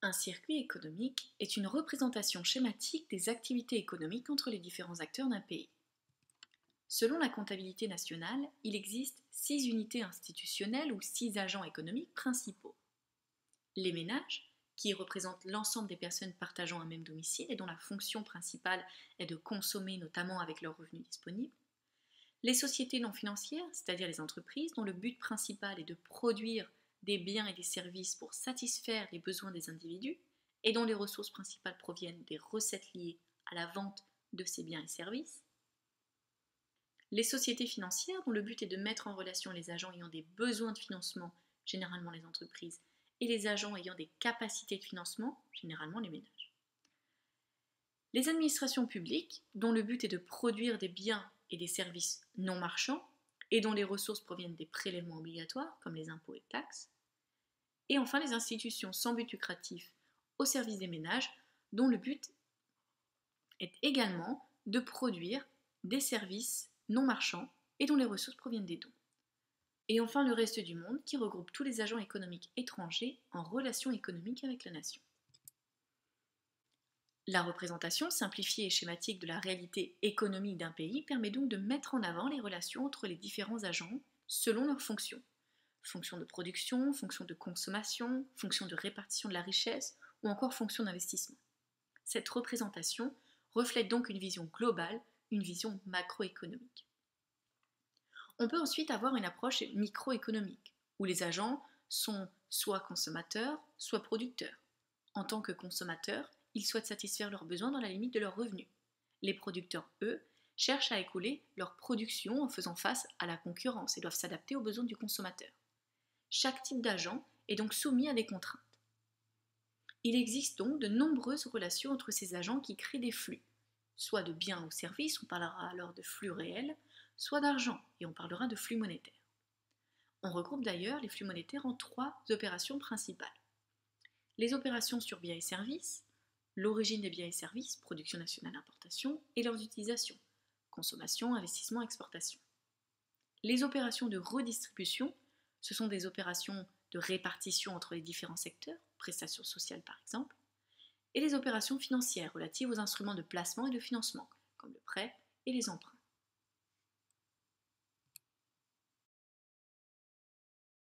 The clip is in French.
Un circuit économique est une représentation schématique des activités économiques entre les différents acteurs d'un pays. Selon la comptabilité nationale, il existe 6 unités institutionnelles ou 6 agents économiques principaux. Les ménages, qui représentent l'ensemble des personnes partageant un même domicile et dont la fonction principale est de consommer notamment avec leurs revenus disponibles. Les sociétés non financières, c'est-à-dire les entreprises dont le but principal est de produire des biens et des services pour satisfaire les besoins des individus et dont les ressources principales proviennent des recettes liées à la vente de ces biens et services. Les sociétés financières dont le but est de mettre en relation les agents ayant des besoins de financement, généralement les entreprises, et les agents ayant des capacités de financement, généralement les ménages. Les administrations publiques dont le but est de produire des biens et des services non marchands et dont les ressources proviennent des prélèvements obligatoires comme les impôts et taxes. Et enfin les institutions sans but lucratif au service des ménages dont le but est également de produire des services non marchands et dont les ressources proviennent des dons. Et enfin le reste du monde qui regroupe tous les agents économiques étrangers en relation économique avec la nation. La représentation simplifiée et schématique de la réalité économique d'un pays permet donc de mettre en avant les relations entre les différents agents selon leurs fonctions. Fonction de production, fonction de consommation, fonction de répartition de la richesse ou encore fonction d'investissement. Cette représentation reflète donc une vision globale, une vision macroéconomique. On peut ensuite avoir une approche microéconomique, où les agents sont soit consommateurs, soit producteurs. En tant que consommateurs, ils souhaitent satisfaire leurs besoins dans la limite de leurs revenus. Les producteurs, eux, cherchent à écouler leur production en faisant face à la concurrence et doivent s'adapter aux besoins du consommateur. Chaque type d'agent est donc soumis à des contraintes. Il existe donc de nombreuses relations entre ces agents qui créent des flux, soit de biens ou services, on parlera alors de flux réels, soit d'argent, et on parlera de flux monétaires. On regroupe d'ailleurs les flux monétaires en 3 opérations principales. Les opérations sur biens et services, l'origine des biens et services, production nationale, importation, et leurs utilisations, consommation, investissement, exportation. Les opérations de redistribution, ce sont des opérations de répartition entre les différents secteurs, prestations sociales par exemple, et les opérations financières relatives aux instruments de placement et de financement, comme le prêt et les emprunts.